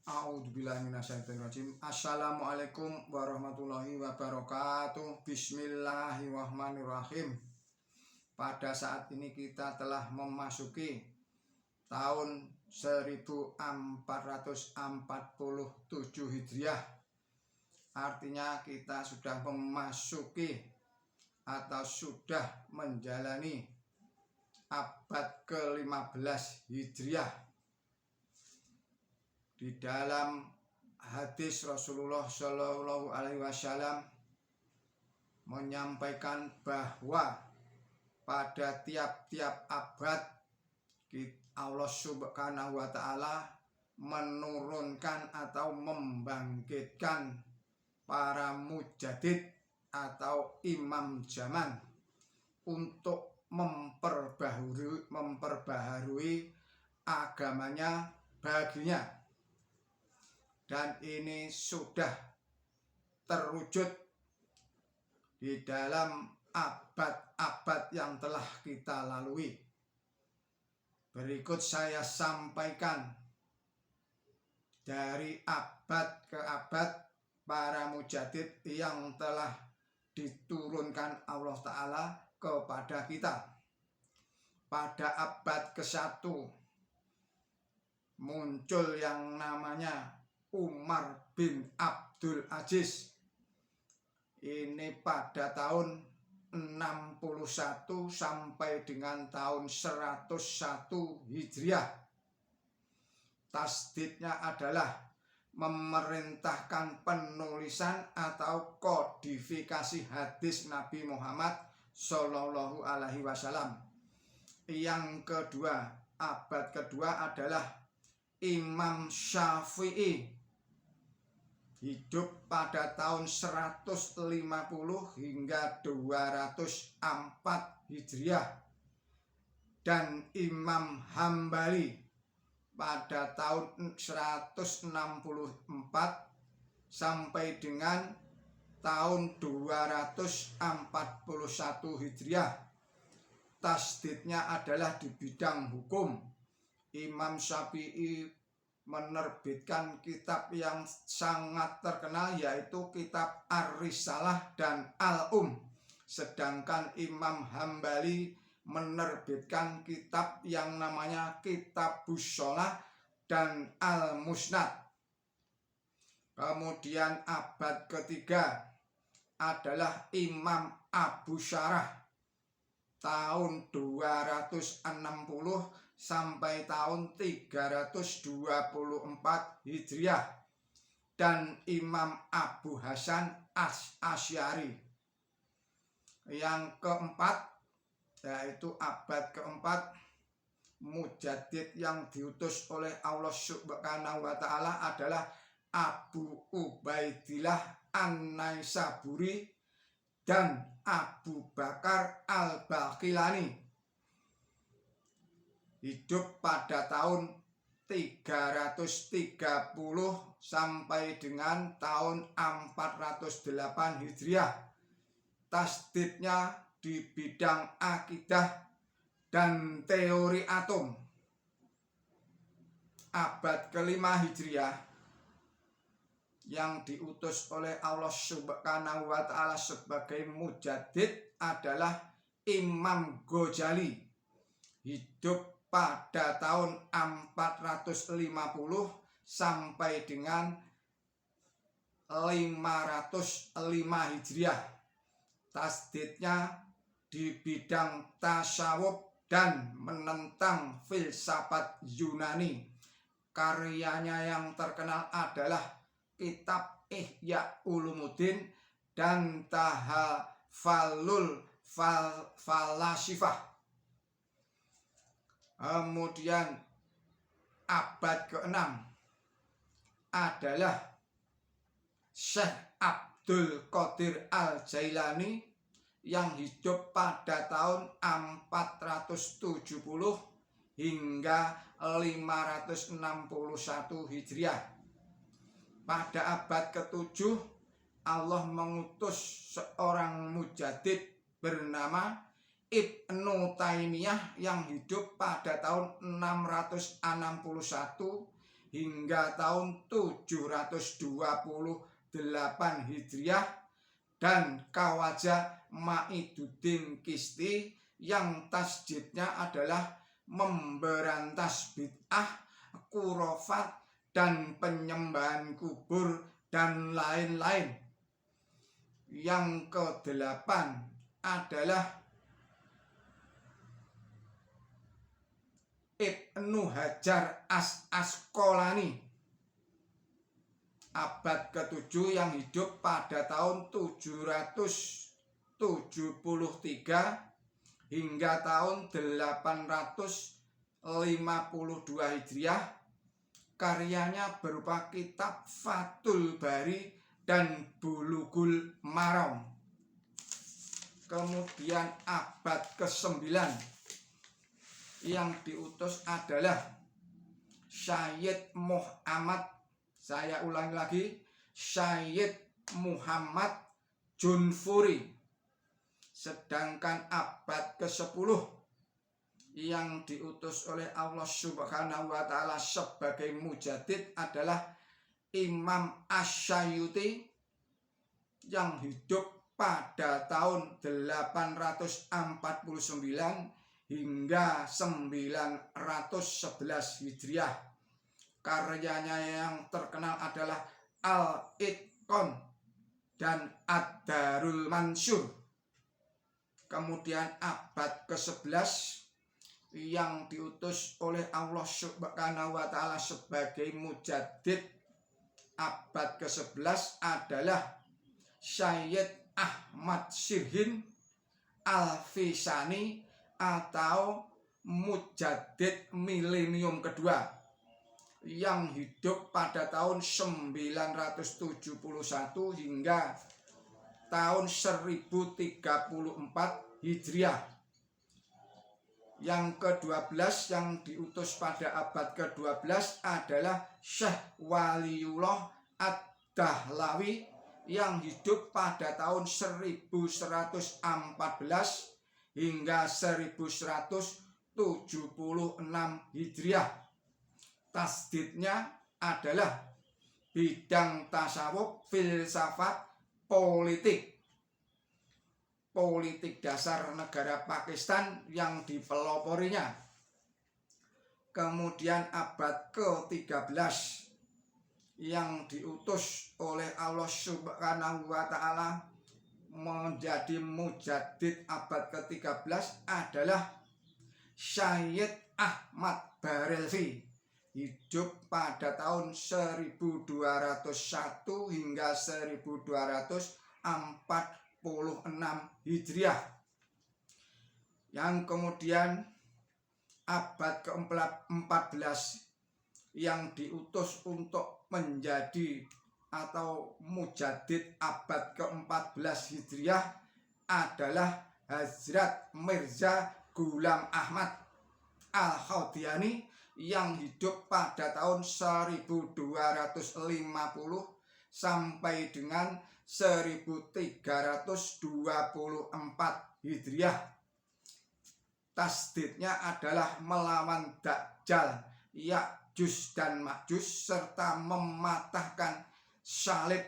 A'udzubillahiminasyaitonirrajim. Assalamualaikum warahmatullahi wabarakatuh. Bismillahirrahmanirrahim. Pada saat ini kita telah memasuki tahun 1447 Hijriah. Artinya kita sudah memasuki atau sudah menjalani abad ke-15 Hijriah. Di dalam hadis Rasulullah Shallallahu Alaihi Wasallam menyampaikan bahwa pada tiap-tiap abad Allah Subhanahu wa Ta'ala menurunkan atau membangkitkan para mujadid atau imam zaman untuk memperbaharui agamanya baginya. Dan ini sudah terwujud di dalam abad-abad yang telah kita lalui. Berikut saya sampaikan dari abad ke abad para mujadid yang telah diturunkan Allah Ta'ala kepada kita. Pada abad ke-1 muncul yang namanya Umar bin Abdul Aziz. Ini pada tahun 61 sampai dengan tahun 101 Hijriah. Tasdidnya adalah memerintahkan penulisan atau kodifikasi hadis Nabi Muhammad Shallallahu Alaihi Wasallam. Yang kedua, abad kedua adalah Imam Syafi'i, hidup pada tahun 150 hingga 204 Hijriah. Dan Imam Hambali pada tahun 164 sampai dengan tahun 241 Hijriah. Tasdidnya adalah di bidang hukum. Imam Syafi'i menerbitkan kitab yang sangat terkenal, yaitu kitab Ar-Risalah dan Al-Um. Sedangkan Imam Hambali menerbitkan kitab yang namanya Kitabus Shalah dan Al-Musnad. Kemudian abad ketiga adalah Imam Abu Syarah tahun 260 sampai tahun 324 Hijriah. Dan Imam Abu Hasan Asy'ari. Yang keempat, yaitu abad keempat, mujadid yang diutus oleh Allah Subhanahu wa Ta'ala adalah Abu Ubaidillah An-Naisaburi dan Abu Bakar Al-Baqilani, hidup pada tahun 330 sampai dengan tahun 408 Hijriah. Tasdidnya di bidang akidah dan teori atom. Abad kelima Hijriah yang diutus oleh Allah Subhanahu wa Ta'ala sebagai mujadid adalah Imam Ghazali, hidup pada tahun 450 sampai dengan 505 Hijriah. Tasdidnya di bidang tasawuf dan menentang filsafat Yunani. Karyanya yang terkenal adalah kitab Ihya Ulumuddin dan Tahfalul Falasifah. Kemudian abad ke-6 adalah Syekh Abdul Qadir Al-Jailani yang hidup pada tahun 470 hingga 561 Hijriah. Pada abad ke-7 Allah mengutus seorang mujadid bernama Ibnu Taimiyah yang hidup pada tahun 661 hingga tahun 728 Hijriah, dan Khawaja Maiduddin Chisti yang tasdidnya adalah memberantas bid'ah, khurafat, dan penyembahan kubur dan lain-lain. Yang kedelapan adalah Ibnu Hajar Asqalani, abad ke-7 yang hidup pada tahun 773 hingga tahun 852 Hijriah. Karyanya berupa kitab Fathul Bari dan Bulughul Maram. Kemudian abad ke-9 yang diutus adalah Sayyid Muhammad, saya ulangi lagi, Sayyid Muhammad Junfuri. Sedangkan abad ke-10 yang diutus oleh Allah Subhanahu wa Ta'ala sebagai mujaddid adalah Imam Asy-Syafi'i yang hidup pada tahun 849 hingga 911 Hijriah. Karyanya yang terkenal adalah Al-Itqan dan Ad-Darul Mansur. Kemudian abad ke-11 yang diutus oleh Allah Subhanahu wa Ta'ala sebagai mujaddid abad ke-11 adalah Sayyid Ahmad Sirhin Al-Fisani atau mujaddid milenium kedua yang hidup pada tahun 971 hingga tahun 1034 Hijriah. Yang ke-12 yang diutus pada abad ke-12 adalah Syekh Waliullah Ad-Dahlawi yang hidup pada tahun 1114 hingga 1176 Hijriah. Tasdidnya adalah bidang tasawuf, filsafat, politik dasar negara Pakistan yang dipeloporinya. Kemudian abad ke-13 yang diutus oleh Allah Subhanahu wa Ta'ala menjadi mujaddid abad ke-13 adalah Sayyid Ahmad Barelvi, hidup pada tahun 1201 hingga 1246 Hijriah. Yang kemudian abad ke-14 yang diutus untuk menjadi atau mujaddid abad ke-14 Hijriah adalah Hazrat Mirza Ghulam Ahmad Al-Qadiani yang hidup pada tahun 1250 sampai dengan 1324 Hijriah. Tasdidnya adalah melawan Dajjal, Ya'juj dan Ma'juj, serta mematahkan salib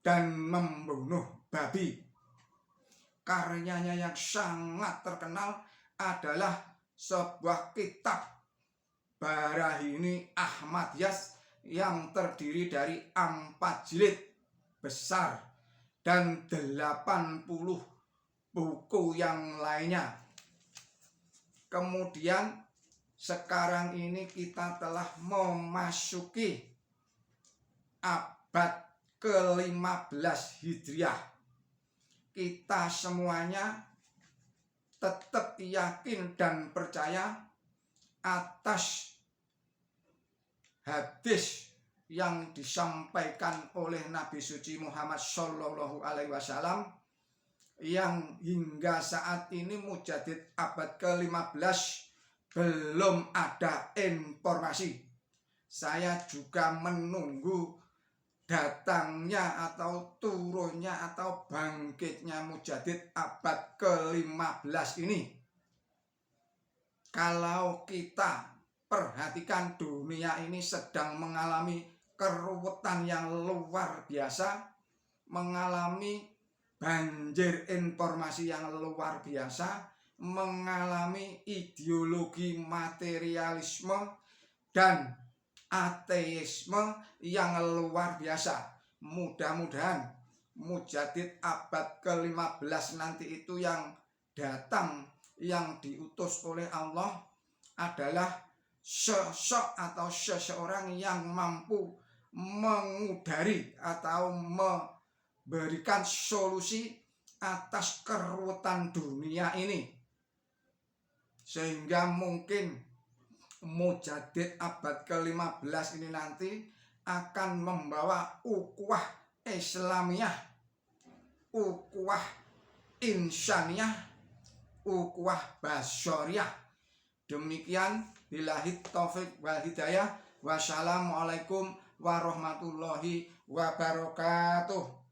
dan membunuh babi. Karyanya yang sangat terkenal adalah sebuah kitab Barahini Ahmadiyah yang terdiri dari 4 jilid besar dan 80 buku yang lainnya. Kemudian sekarang ini kita telah memasuki abad ke-15 Hijriah. Kita semuanya tetap yakin dan percaya atas hadis yang disampaikan oleh Nabi suci Muhammad Shallallahu Alaihi Wasallam yang hingga saat ini mujaddid abad ke-15 belum ada informasi. Saya juga menunggu datangnya atau turunnya atau bangkitnya mujaddid abad ke-15 ini. Kalau kita perhatikan, dunia ini sedang mengalami keruwetan yang luar biasa, mengalami banjir informasi yang luar biasa, mengalami ideologi materialisme dan ateisme yang luar biasa. Mudah-mudahan Mujadid abad ke-15 nanti itu yang datang, yang diutus oleh Allah adalah sosok atau seseorang yang mampu mengudari atau memberikan solusi atas keruwetan dunia ini, sehingga mungkin Mujadid abad ke-15 ini nanti akan membawa ukhuwah Islamiyah, ukhuwah insaniyah, ukhuwah basyariyah. Demikian, billahi taufik wal hidayah. Wassalamualaikum warahmatullahi wabarakatuh.